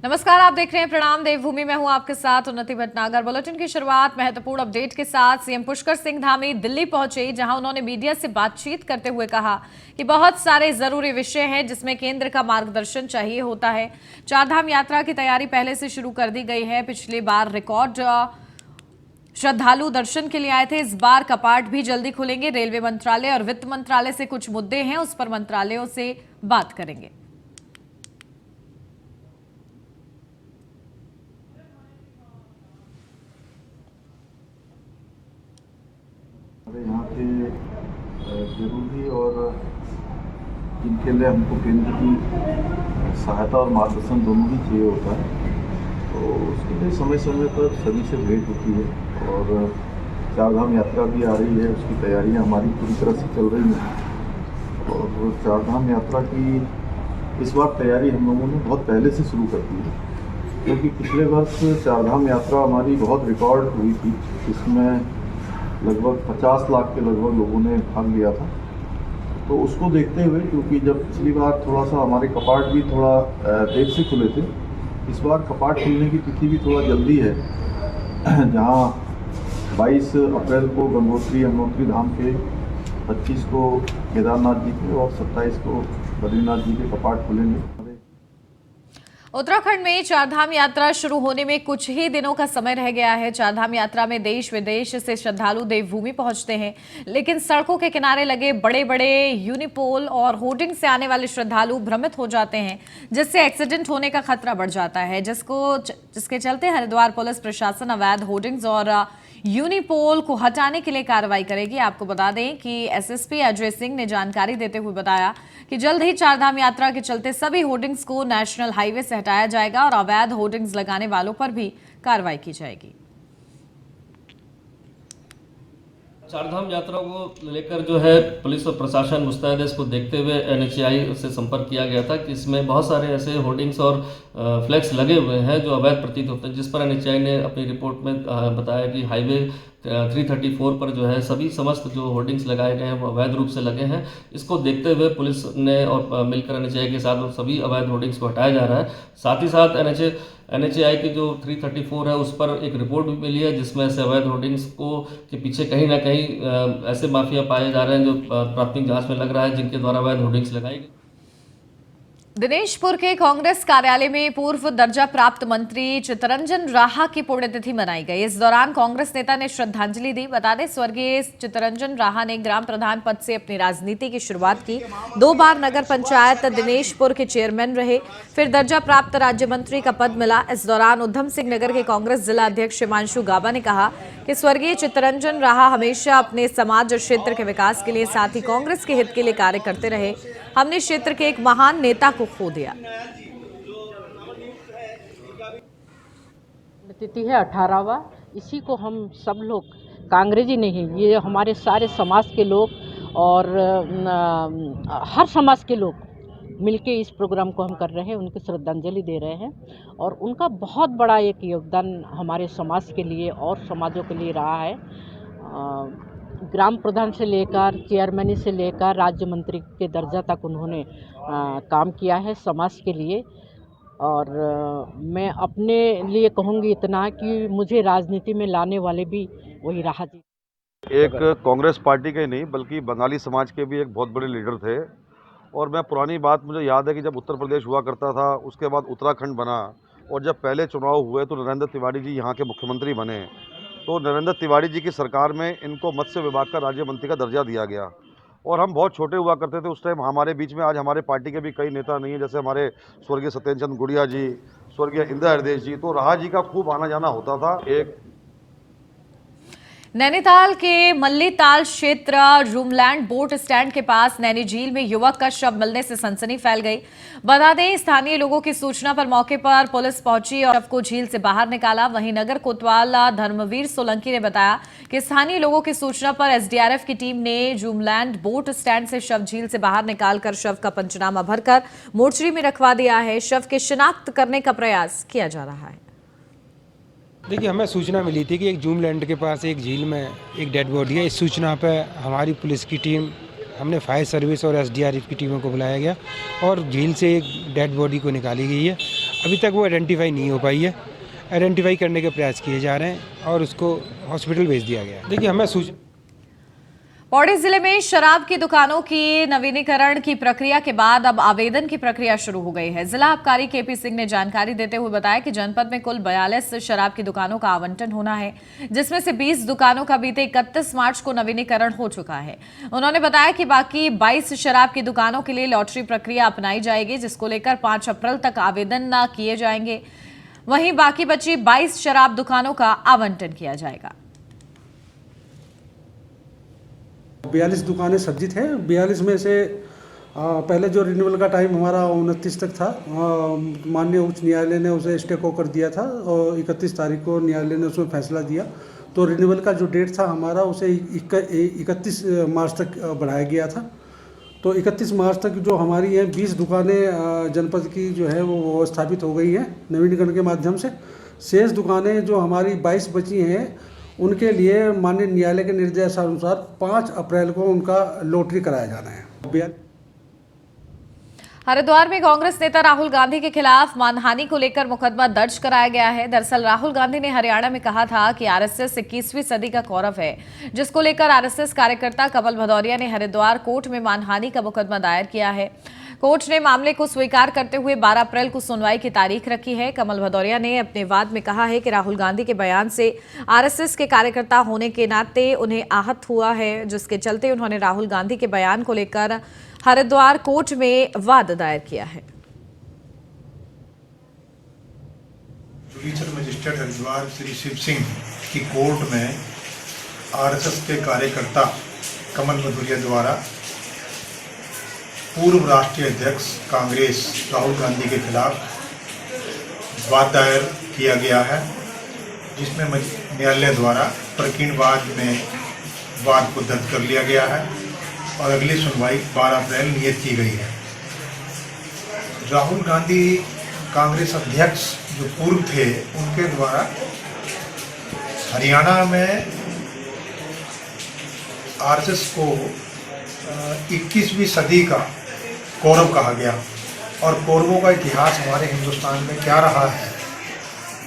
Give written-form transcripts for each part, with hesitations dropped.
नमस्कार, आप देख रहे हैं प्रणाम देवभूमि में हूं आपके साथ उन्नति भटनागर। बुलेटिन की शुरुआत महत्वपूर्ण अपडेट के साथ। सीएम पुष्कर सिंह धामी दिल्ली पहुंचे, जहां उन्होंने मीडिया से बातचीत करते हुए कहा कि बहुत सारे जरूरी विषय हैं जिसमें केंद्र का मार्गदर्शन चाहिए होता है। चारधाम यात्रा की तैयारी पहले से शुरू कर दी गई है। पिछली बार रिकॉर्ड श्रद्धालु दर्शन के लिए आए थे, इस बार कपाट भी जल्दी खुलेंगे। रेलवे मंत्रालय और वित्त मंत्रालय से कुछ मुद्दे हैं, उस पर मंत्रालयों से बात करेंगे। यहाँ पे जरूरी और जिनके लिए हमको केंद्र की सहायता और मार्गदर्शन दोनों ही चाहिए होता है, तो उसके लिए समय समय पर सभी से भेंट होती है। और चारधाम यात्रा भी आ रही है, उसकी तैयारियां हमारी पूरी तरह से चल रही हैं। और चारधाम यात्रा की इस बार तैयारी हम लोगों ने बहुत पहले से शुरू कर दी है, क्योंकि पिछले वर्ष चारधाम यात्रा हमारी बहुत रिकॉर्ड हुई थी, जिसमें लगभग 50 लाख के लगभग लोगों ने भाग लिया था। तो उसको देखते हुए, क्योंकि जब पिछली बार थोड़ा सा हमारे कपाट भी थोड़ा देर से खुले थे, इस बार कपाट खुलने की तिथि भी थोड़ा जल्दी है। जहां 22 अप्रैल को गंगोत्री यमुनोत्री धाम के, 25 को केदारनाथ जी के और 27 को बद्रीनाथ जी के कपाट खुलेंगे। उत्तराखंड में चारधाम यात्रा शुरू होने में कुछ ही दिनों का समय रह गया है। चारधाम यात्रा में देश विदेश से श्रद्धालु देवभूमि पहुंचते हैं, लेकिन सड़कों के किनारे लगे बड़े बड़े यूनिपोल और होर्डिंग से आने वाले श्रद्धालु भ्रमित हो जाते हैं, जिससे एक्सीडेंट होने का खतरा बढ़ जाता है। जिसके चलते हरिद्वार पुलिस प्रशासन अवैध होर्डिंग्स और यूनिपोल को हटाने के लिए कार्रवाई करेगी। आपको बता दें कि एसएसपी अजय सिंह ने जानकारी देते हुए बताया कि जल्द ही चारधाम यात्रा के चलते सभी होर्डिंग्स को नेशनल हाईवे से हटाया जाएगा और अवैध होर्डिंग्स लगाने वालों पर भी कार्रवाई की जाएगी। चारधाम यात्रा को लेकर जो है पुलिस और प्रशासन मुस्तैद है। इसको देखते हुए एनएचएआई से संपर्क किया गया था कि इसमें बहुत सारे ऐसे होर्डिंग्स और फ्लैक्स लगे हुए हैं जो अवैध प्रतीत होते हैं, जिस पर एनएचएआई ने अपनी रिपोर्ट में बताया कि हाईवे 334 पर जो है सभी समस्त जो होर्डिंग्स लगाए गए हैं वो अवैध रूप से लगे हैं। इसको देखते हुए पुलिस ने और मिलकर एनएचएआई के साथ सभी अवैध होर्डिंग्स को हटाया जा रहा है। साथ ही साथ एनएचएआई की जो 334 है उस पर एक रिपोर्ट भी मिली है, जिसमें ऐसे अवैध होर्डिंग्स को के पीछे कहीं ना कहीं ऐसे माफिया पाए जा रहे हैं जो प्राथमिक जांच में लग रहा है, जिनके द्वारा अवैध होर्डिंग्स लगाई गई। दिनेशपुर के कांग्रेस कार्यालय में पूर्व दर्जा प्राप्त मंत्री चित्तरंजन राहा की पुण्यतिथि मनाई गई। इस दौरान कांग्रेस नेता ने श्रद्धांजलि दी। बता दें, स्वर्गीय चित्तरंजन राहा ने ग्राम प्रधान पद से अपनी राजनीति की शुरुआत की। 2 बार नगर पंचायत दिनेशपुर के चेयरमैन रहे, फिर दर्जा प्राप्त राज्य मंत्री का पद मिला। इस दौरान उधम सिंह नगर के कांग्रेस जिला अध्यक्ष हिमांशु गाबा ने कहा कि स्वर्गीय चित्तरंजन राहा हमेशा अपने समाज और क्षेत्र के विकास के लिए, साथ ही कांग्रेस के हित के लिए कार्य करते रहे। हमने क्षेत्र के एक महान नेता को खो दिया। तिथि है 18वां, इसी को हम सब लोग कांग्रेसी नहीं, ये हमारे सारे समाज के लोग और हर समाज के लोग मिलके इस प्रोग्राम को हम कर रहे हैं, उनकी श्रद्धांजलि दे रहे हैं। और उनका बहुत बड़ा एक योगदान हमारे समाज के लिए और समाजों के लिए रहा है। ग्राम प्रधान से लेकर चेयरमैन से लेकर राज्य मंत्री के दर्जा तक उन्होंने काम किया है समाज के लिए। और मैं अपने लिए कहूँगी इतना कि मुझे राजनीति में लाने वाले भी वही राहा जी। एक कांग्रेस पार्टी के नहीं बल्कि बंगाली समाज के भी एक बहुत बड़े लीडर थे। और मैं पुरानी बात मुझे याद है कि जब उत्तर प्रदेश हुआ करता था, उसके बाद उत्तराखंड बना, और जब पहले चुनाव हुए तो नरेंद्र तिवारी जी यहाँ के मुख्यमंत्री बने। तो नरेंद्र तिवारी जी की सरकार में इनको मत्स्य विभाग का राज्य मंत्री का दर्जा दिया गया। और हम बहुत छोटे हुआ करते थे उस टाइम। हमारे बीच में आज हमारे पार्टी के भी कई नेता नहीं है, जैसे हमारे स्वर्गीय सत्येंद्र चंद्र गुड़िया जी, स्वर्गीय इंदिरा हृदय जी। तो राहा जी का खूब आना जाना होता था। एक नैनीताल के मल्लीताल क्षेत्र रूमलैंड बोट स्टैंड के पास नैनी झील में युवक का शव मिलने से सनसनी फैल गई। बता दें, स्थानीय लोगों की सूचना पर मौके पर पुलिस पहुंची और शव को झील से बाहर निकाला। वहीं नगर कोतवाल धर्मवीर सोलंकी ने बताया कि स्थानीय लोगों की सूचना पर एसडीआरएफ की टीम ने रूमलैंड बोट स्टैंड से शव झील से बाहर निकालकर शव का पंचनामा भरकर मोर्चरी में रखवा दिया है। शव की शिनाख्त करने का प्रयास किया जा रहा है। देखिए, हमें सूचना मिली थी कि एक जूमलैंड के पास एक झील में एक डेड बॉडी है। इस सूचना पर हमारी पुलिस की टीम, हमने फायर सर्विस और एसडीआरएफ की टीमों को बुलाया गया और झील से एक डेड बॉडी को निकाली गई है। अभी तक वो आइडेंटिफाई नहीं हो पाई है। आइडेंटिफाई करने के प्रयास किए जा रहे हैं और उसको हॉस्पिटल भेज दिया गया है। देखिए, हमें सूचना पौड़ी जिले में शराब की दुकानों की नवीनीकरण की प्रक्रिया के बाद अब आवेदन की प्रक्रिया शुरू हो गई है। जिला आबकारी केपी सिंह ने जानकारी देते हुए बताया कि जनपद में कुल 42 शराब की दुकानों का आवंटन होना है, जिसमें से 20 दुकानों का बीते 31 मार्च को नवीनीकरण हो चुका है। उन्होंने बताया कि बाकी 22 शराब की दुकानों के लिए लॉटरी प्रक्रिया अपनाई जाएगी, जिसको लेकर 5 अप्रैल तक आवेदन न किए जाएंगे। वहीं बाकी बची 22 शराब दुकानों का आवंटन किया जाएगा। 42 दुकानें सर्जित हैं। 42 में से पहले जो रिन्यूअल का टाइम हमारा 29 तक था, माननीय उच्च न्यायालय ने उसे स्टे को कर दिया था और 31 तारीख को न्यायालय ने उसमें फैसला दिया। तो रिन्यूअल का जो डेट था हमारा उसे 31 मार्च तक बढ़ाया गया था। तो 31 मार्च तक जो हमारी हैं 20 दुकानें जनपद की जो है वो स्थापित हो गई हैं नवीनीकरण के माध्यम से। शेष दुकानें जो हमारी 22 बची हैं उनके लिए माननीय न्यायालय के निर्देशानुसार 5 अप्रैल को उनका लॉटरी कराया जाना है। हरिद्वार में कांग्रेस नेता राहुल गांधी के खिलाफ मानहानि को लेकर मुकदमा दर्ज कराया गया है। दरअसल राहुल गांधी ने हरियाणा में कहा था कि आरएसएस 21वीं सदी का गौरव है, जिसको लेकर आरएसएस कार्यकर्ता कमल भदौरिया ने हरिद्वार कोर्ट में मानहानि का मुकदमा दायर किया है। कोर्ट ने मामले को स्वीकार करते हुए 12 अप्रैल को सुनवाई की तारीख रखी है। कमल भदौरिया ने अपने वाद में कहा है कि राहुल गांधी के बयान से आरएसएस के कार्यकर्ता होने के नाते उन्हें आहत हुआ है, जिसके चलते उन्होंने राहुल गांधी के बयान को लेकर हरिद्वार कोर्ट में वाद दायर किया है। जुडिशियल मजिस्ट्रेट हरिद्वार श्री शिव सिंह की कोर्ट में आरएसएस के कार्यकर्ता कमल भदौरिया द्वारा पूर्व राष्ट्रीय अध्यक्ष कांग्रेस राहुल गांधी के खिलाफ वाद दायर किया गया है, जिसमें न्यायालय द्वारा प्रकीर्णवाद में वाद को दर्ज कर लिया गया है और अगली सुनवाई 12 अप्रैल नियत की गई है। राहुल गांधी कांग्रेस अध्यक्ष जो पूर्व थे उनके द्वारा हरियाणा में आरएसएस को 21वीं सदी का कौरव कहा गया और कौरवों का इतिहास हमारे हिंदुस्तान में क्या रहा है,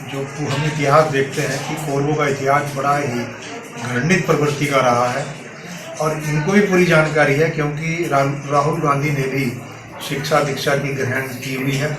जो हम इतिहास देखते हैं कि कौरवों का इतिहास बड़ा ही घृणित प्रवृत्ति का रहा है और इनको भी पूरी जानकारी है, क्योंकि राहुल गांधी ने भी शिक्षा दीक्षा की ग्रहण की हुई है।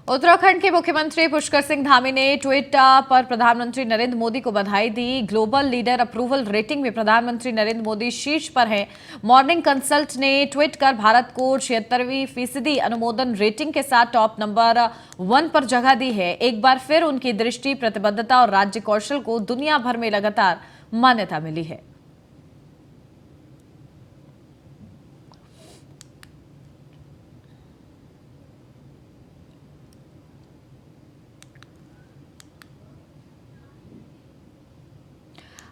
उत्तराखंड के मुख्यमंत्री पुष्कर सिंह धामी ने ट्वीट पर प्रधानमंत्री नरेंद्र मोदी को बधाई दी। ग्लोबल लीडर अप्रूवल रेटिंग में प्रधानमंत्री नरेंद्र मोदी शीर्ष पर हैं। मॉर्निंग कंसल्ट ने ट्वीट कर भारत को 76वीं अनुमोदन रेटिंग के साथ टॉप नंबर 1 पर जगह दी है। एक बार फिर उनकी दृष्टि, प्रतिबद्धता और राज्य कौशल को दुनिया भर में लगातार मान्यता मिली है।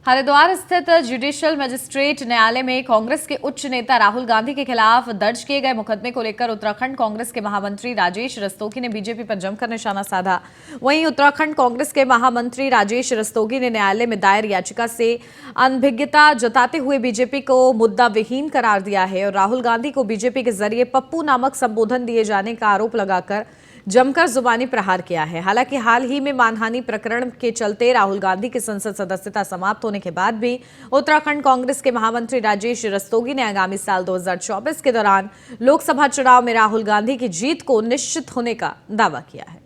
हरिद्वार स्थित जुडिशियल मजिस्ट्रेट न्यायालय में कांग्रेस के उच्च नेता राहुल गांधी के खिलाफ दर्ज किए गए मुकदमे को लेकर उत्तराखंड कांग्रेस के महामंत्री राजेश रस्तोगी ने बीजेपी पर जमकर निशाना साधा। वहीं उत्तराखंड कांग्रेस के महामंत्री राजेश रस्तोगी ने न्यायालय में दायर याचिका से अनभिज्ञता जताते हुए बीजेपी को मुद्दा विहीन करार दिया है और राहुल गांधी को बीजेपी के जरिए पप्पू नामक संबोधन दिए जाने का आरोप लगाकर जमकर जुबानी प्रहार किया है। हालांकि हाल ही में मानहानि प्रकरण के चलते राहुल गांधी की संसद सदस्यता समाप्त होने के बाद भी उत्तराखंड कांग्रेस के महामंत्री राजेश रस्तोगी ने आगामी साल 2024 के दौरान लोकसभा चुनाव में राहुल गांधी की जीत को निश्चित होने का दावा किया है।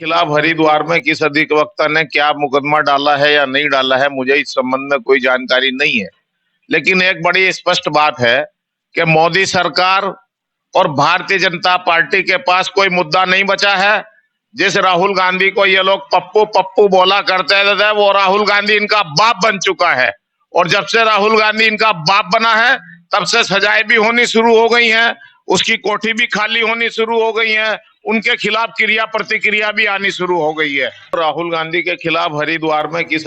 खिलाफ हरिद्वार में किस अधिवक्ता ने क्या मुकदमा डाला है या नहीं डाला है, मुझे इस संबंध में कोई जानकारी नहीं है। लेकिन एक बड़ी स्पष्ट बात है कि मोदी सरकार और भारतीय जनता पार्टी के पास कोई मुद्दा नहीं बचा है। जिस राहुल गांधी को ये लोग पप्पू पप्पू बोला करते थे, वो राहुल गांधी इनका बाप बन चुका है और जब से राहुल गांधी इनका बाप बना है तब से सजाएं भी होनी शुरू हो गई हैं, उसकी कोठी भी खाली होनी शुरू हो गई है, उनके खिलाफ क्रिया प्रतिक्रिया भी आनी शुरू हो गई है। राहुल गांधी के खिलाफ हरिद्वार में किस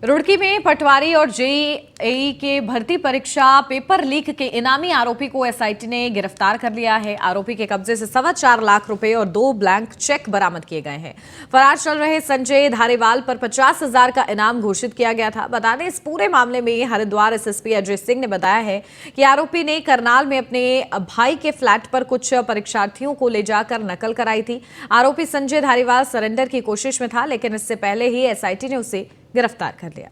रुड़की में पटवारी और जेईई के भर्ती परीक्षा पेपर लीक के इनामी आरोपी को एसआईटी ने गिरफ्तार कर लिया है। आरोपी के कब्जे से 4.25 लाख रुपए और 2 ब्लैंक चेक बरामद किए गए हैं। फरार चल रहे संजय धारीवाल पर 50,000 का इनाम घोषित किया गया था। बता दें, इस पूरे मामले में हरिद्वार एसएसपी अजय सिंह ने बताया है कि आरोपी ने करनाल में अपने भाई के फ्लैट पर कुछ परीक्षार्थियों को ले जाकर नकल कराई थी। आरोपी संजय धारीवाल सरेंडर की कोशिश में था, लेकिन इससे पहले ही एसआईटी ने उसे गिरफ्तार कर लिया।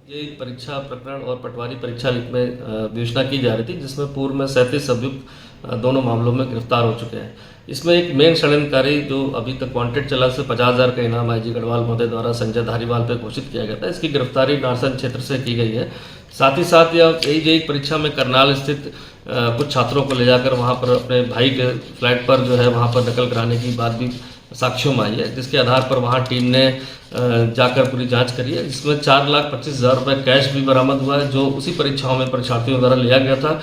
ये परीक्षा प्रकरण और पटवारी परीक्षा लीक में विवेचना की जा रही थी, जिसमें पूर्व में 37 अभियुक्त दोनों मामलों में गिरफ्तार हो चुके हैं। इसमें एक मेन षड्यंत्रकारी जो अभी तक वांटेड चला, से 50,000 का इनाम आईजी गढ़वाल महोदय द्वारा संजय धारीवाल पर घोषित किया गया था। इसकी गिरफ्तारी नारसन क्षेत्र से की गई है। साथ ही साथ यह जेईई परीक्षा में करनाल स्थित कुछ छात्रों को ले जाकर वहाँ पर अपने भाई के फ्लैट पर जो है वहाँ पर नकल कराने की बात भी साक्ष्यों में आई है, जिसके आधार पर वहाँ टीम ने जाकर पूरी जांच करी है, जिसमें 4,25,000 रुपये कैश भी बरामद हुआ है, जो उसी परीक्षाओं में परीक्षार्थियों द्वारा लिया गया था।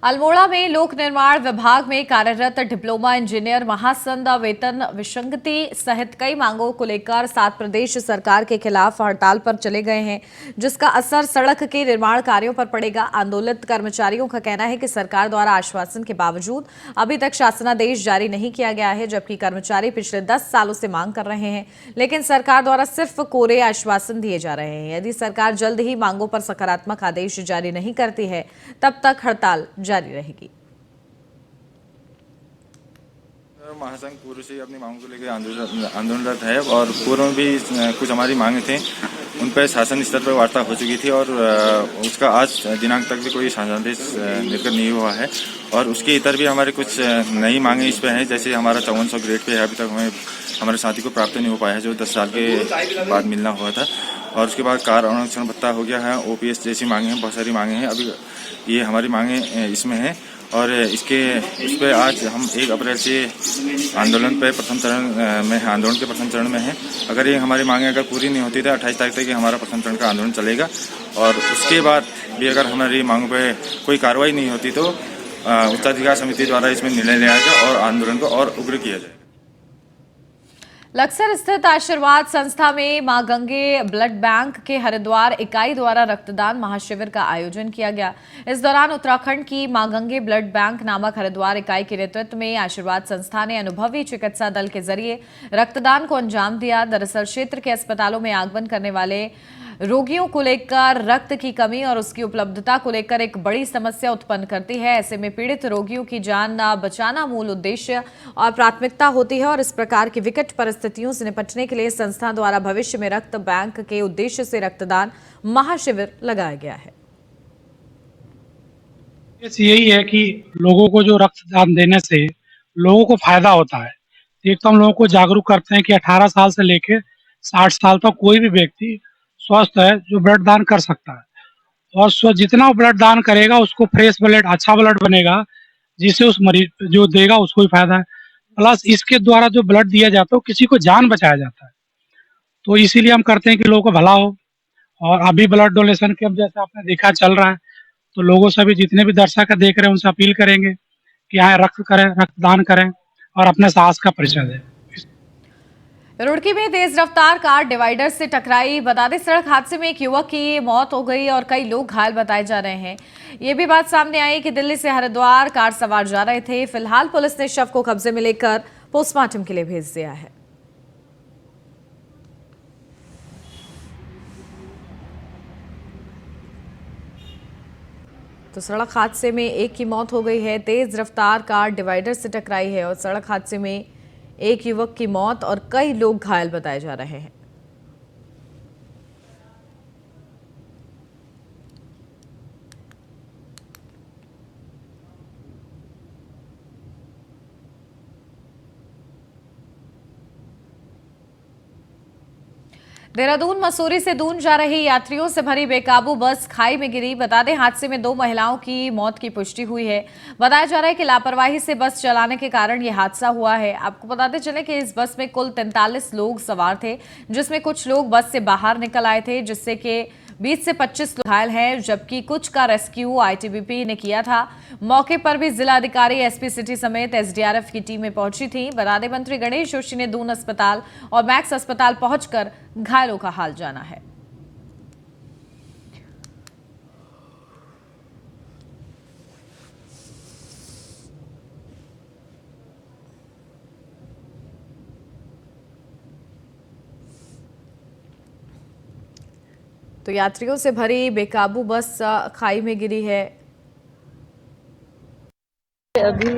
अल्मोड़ा में लोक निर्माण विभाग में कार्यरत डिप्लोमा इंजीनियर महासंघ वेतन विसंगति सहित कई मांगों को लेकर 7 प्रदेश सरकार के खिलाफ हड़ताल पर चले गए हैं, जिसका असर सड़क के निर्माण कार्यों पर पड़ेगा। आंदोलित कर्मचारियों का कहना है कि सरकार द्वारा आश्वासन के बावजूद अभी तक शासनादेश जारी नहीं किया गया है, जबकि कर्मचारी पिछले 10 सालों से मांग कर रहे हैं, लेकिन सरकार द्वारा सिर्फ कोरे आश्वासन दिए जा रहे हैं। यदि सरकार जल्द ही मांगों पर सकारात्मक आदेश जारी नहीं करती है, तब तक हड़ताल जारी रहेगी। महासंघ पूर्व से अपनी मांगों को लेकर आंदोलनरत है और पूर्व में भी कुछ हमारी मांगे थे, उन पर शासन स्तर पर वार्ता हो चुकी थी और उसका आज दिनांक तक भी कोई शासनादेश निर्गत नहीं हुआ है। और उसके इतर भी हमारे कुछ नई मांगे इस पर हैं, जैसे हमारा 5400 ग्रेड पे अभी तक हमें हमारे साथी को प्राप्त नहीं हो पाया है, जो 10 साल के बाद मिलना हुआ था। और उसके बाद कार आरक्षण भत्ता हो गया है, ओपीएस जैसी मांगे हैं, बहुत सारी मांगे हैं। अभी ये हमारी मांगे इसमें हैं और उस पर आज हम 1 अप्रैल से आंदोलन पे प्रथम चरण में है, आंदोलन के प्रथम चरण में है। अगर ये हमारी मांगे अगर पूरी नहीं होती तो 28 तारीख तक हमारा प्रथम चरण का आंदोलन चलेगा और उसके बाद भी अगर हमारी मांगों पे कोई कार्रवाई नहीं होती तो उच्चाधिकार समिति द्वारा इसमें निर्णय लिया जाएगा और आंदोलन को और उग्र किया जाएगा। लक्सर स्थित आशीर्वाद संस्था में मां गंगे ब्लड बैंक के हरिद्वार इकाई द्वारा रक्तदान महाशिविर का आयोजन किया गया। इस दौरान उत्तराखंड की मां गंगे ब्लड बैंक नामक हरिद्वार इकाई के नेतृत्व में आशीर्वाद संस्था ने अनुभवी चिकित्सा दल के जरिए रक्तदान को अंजाम दिया। दरअसल क्षेत्र के अस्पतालों में आगमन करने वाले रोगियों को लेकर रक्त की कमी और उसकी उपलब्धता को लेकर एक बड़ी समस्या उत्पन्न करती है। ऐसे में पीड़ित रोगियों की जान बचाना मूल उद्देश्य और प्राथमिकता होती है और इस प्रकार की विकट परिस्थितियों से निपटने के लिए संस्था द्वारा भविष्य में रक्त बैंक के उद्देश्य से रक्तदान महाशिविर लगाया गया है। यही है कि लोगों को जो रक्तदान देने से लोगों को फायदा होता है। एक तो हम लोगों को जागरूक करते हैं कि 18 साल से लेकर 60 साल तक कोई भी व्यक्ति स्वस्थ है जो ब्लड दान कर सकता है और जितना ब्लड दान करेगा उसको फ्रेश ब्लड, अच्छा ब्लड बनेगा, जिससे उस मरीज जो देगा उसको भी फायदा है। प्लस इसके द्वारा जो ब्लड दिया जाता है किसी को जान बचाया जाता है, तो इसीलिए हम करते हैं कि लोगों को भला हो। और अभी ब्लड डोनेशन कैंप जैसा आपने देखा चल रहा है, तो लोगों से भी जितने भी दर्शक देख रहे हैं उनसे अपील करेंगे कि यहाँ रक्त करें, रक्तदान करें और अपने साहस का परिचय दें। रुड़की में तेज रफ्तार कार डिवाइडर से टकराई। बता दें, सड़क हादसे में एक युवक की मौत हो गई और कई लोग घायल बताए जा रहे हैं। ये भी बात सामने आई कि दिल्ली से हरिद्वार कार सवार जा रहे थे। फिलहाल पुलिस ने शव को कब्जे में लेकर पोस्टमार्टम के लिए भेज दिया है। तो सड़क हादसे में एक की मौत हो गई है। तेज रफ्तार कार डिवाइडर से टकराई है और सड़क हादसे में एक युवक की मौत और कई लोग घायल बताए जा रहे हैं। देहरादून मसूरी से दून जा रही यात्रियों से भरी बेकाबू बस खाई में गिरी। बता दें, हादसे में 2 महिलाओं की मौत की पुष्टि हुई है। बताया जा रहा है कि लापरवाही से बस चलाने के कारण यह हादसा हुआ है। आपको बताते चले कि इस बस में कुल 43 लोग सवार थे, जिसमें कुछ लोग बस से बाहर निकल आए थे, जिससे कि 20 से 25 लोग घायल हैं, जबकि कुछ का रेस्क्यू आईटीबीपी ने किया था। मौके पर भी जिलाधिकारी, एसपी सिटी समेत एसडीआरएफ की टीमें पहुंची थी। बता दें, मंत्री गणेश जोशी ने दून अस्पताल और मैक्स अस्पताल पहुंचकर घायलों का हाल जाना है। तो यात्रियों से भरी बेकाबू बस खाई में गिरी है। अभी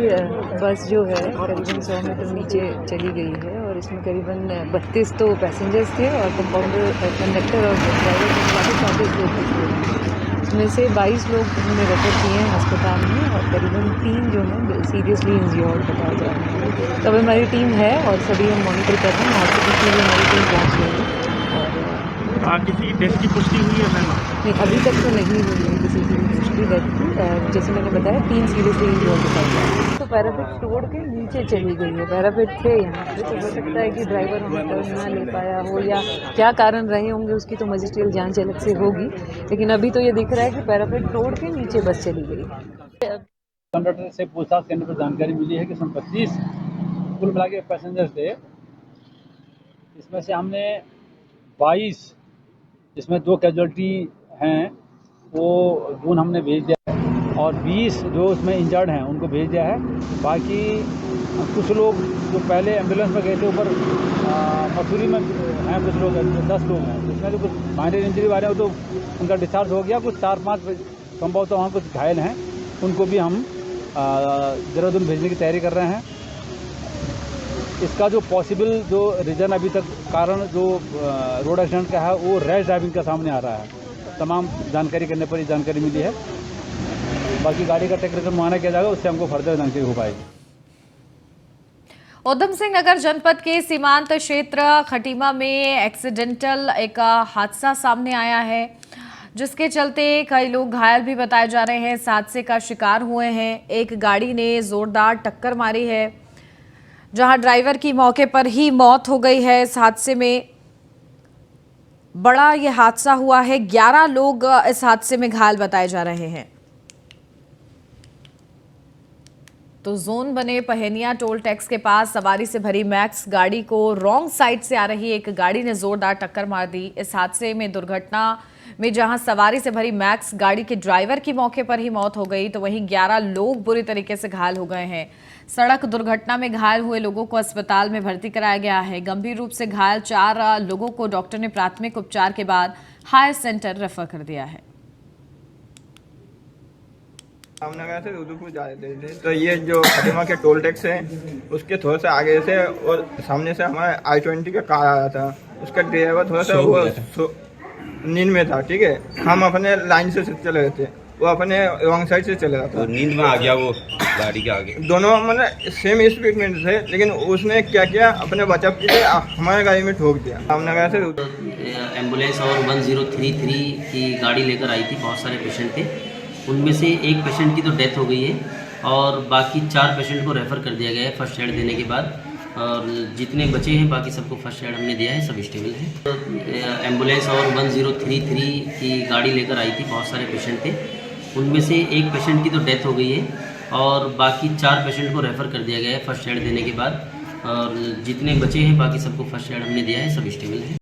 बस जो है करीबन 100 मीटर नीचे चली गई है और इसमें करीबन 32 तो पैसेंजर्स थे और कंपाउंडर, कंडक्टर और ड्राइवर के 34 लोग थे। इसमें से 22 लोग हमने रेफर किए हैं अस्पताल में और करीबन 3 जो हैं सीरियसली इंज्योर्ड बताया जा रहा है। तब हमारी टीम है और सभी हम मॉनिटर कर रहे हैं। हॉस्पिटल की भी हमारी टीम पहुँच गई है। किसी डेथ की पुष्टि हुई है मैम? नहीं, अभी तक तो नहीं हुई है किसी की पुष्टि डेथ की। जैसे मैंने बताया 3 सीरियसली इंज्योर्ड बताया जा रहा है। तो पैरापेट तोड़ के नीचे चली गई है। पैरापेट थे यहाँ पे, तो हो सकता है कि ड्राइवर वहाँ पर ना ले पाया हो या क्या कारण रहे होंगे, उसकी तो मजिस्ट्रियल जांच अलग से होगी। लेकिन अभी तो ये दिख रहा है कि पैरापेट तोड़ के नीचे बस चली गई। कंडक्टर से पूछताछ करने पर जानकारी मिली है कि 25 कुल मिला के पैसेंजर थे। इसमें से हमने 22, जिसमें 2 कैजुअल्टी हैं, वो दून हमने भेज दिया है और 20 जो उसमें इंजर्ड हैं उनको भेज दिया है। बाकी कुछ लोग जो पहले एम्बुलेंस में गए थे ऊपर मसूरी में हैं, कुछ लोग 10 लोग हैं, जिसमें तो कुछ माइनर इंजरी वाले हैं तो उनका डिस्चार्ज हो गया। कुछ 4-5 संभव तो वहाँ कुछ घायल हैं, उनको भी हम देहरादून भेजने की तैयारी कर रहे हैं। इसका जो पॉसिबल जो रीज़न अभी तक कारण जो रोड एक्सीडेंट का है वो रैश ड्राइविंग का सामने आ रहा है। तमाम जानकारी करने पर ये जानकारी मिली है। बाकी गाड़ी का टेक्निकल मुआयना किया जाएगा, उससे हमको फर्दर जानकारी हो पाएगी। उधम सिंह नगर जनपद के सीमांत क्षेत्र खटीमा में एक्सीडेंटल एक हादसा सामने आया है, जिसके चलते कई लोग घायल भी बताए जा रहे हैं। इस हादसे का शिकार हुए हैं। एक गाड़ी ने जोरदार टक्कर मारी है, जहां ड्राइवर की मौके पर ही मौत हो गई है। इस हादसे में बड़ा यह हादसा हुआ है। 11 लोग इस हादसे में घायल बताए जा रहे हैं। तो जोन बने पहेनिया टोल टैक्स के पास सवारी से भरी मैक्स गाड़ी को रॉन्ग साइड से आ रही एक गाड़ी ने जोरदार टक्कर मार दी। इस हादसे में दुर्घटना में जहां सवारी से भरी मैक्स गाड़ी के ड्राइवर की मौके पर ही मौत हो गई, तो वहीं 11 लोग बुरी तरीके से घायल हो गए हैं। सड़क दुर्घटना में घायल हुए लोगों को अस्पताल में भर्ती कराया गया है। गंभीर रूप से घायल 4 लोगों को डॉक्टर ने प्राथमिक उपचार के बाद हायर सेंटर रेफर कर दिया है। रामनगर से उदयपुर जा रहे थे, तो ये जो खटीमा के टोल टैक्स है उसके थोड़ा सा आगे से और सामने से हमारा I-20 का कार आया था। उसका ड्राइवर थोड़ा सा वो नींद में था। ठीक है, हम अपने लाइन से चले रहे थे, वो अपने रॉन्ग साइड से चले रहा था। नींद में आ गया वो गाड़ी के आगे। दोनों मतलब सेम स्पीड में थे, लेकिन उसने क्या किया, अपने बचाव के लिए हमारे गाड़ी में ठोक दिया। रामनगर से एम्बुलेंस और 1033 की गाड़ी लेकर आई थी। बहुत सारे पेशेंट थे, उनमें से एक पेशेंट की तो डेथ हो गई है और बाकी 4 पेशेंट को रेफ़र कर दिया गया है फर्स्ट एड देने के बाद। और जितने बचे हैं बाकी सबको फर्स्ट एड हमने दिया है, सब स्टेबल है। एम्बुलेंस और 1033 की गाड़ी लेकर आई थी। बहुत सारे पेशेंट थे, उनमें से एक पेशेंट की तो डेथ हो गई है और बाकी 4 पेशेंट को रेफ़र कर दिया गया है फर्स्ट एड देने के बाद। और जितने बचे हैं बाकी सबको फर्स्ट एड हमने दिया है, सब स्टेबल है।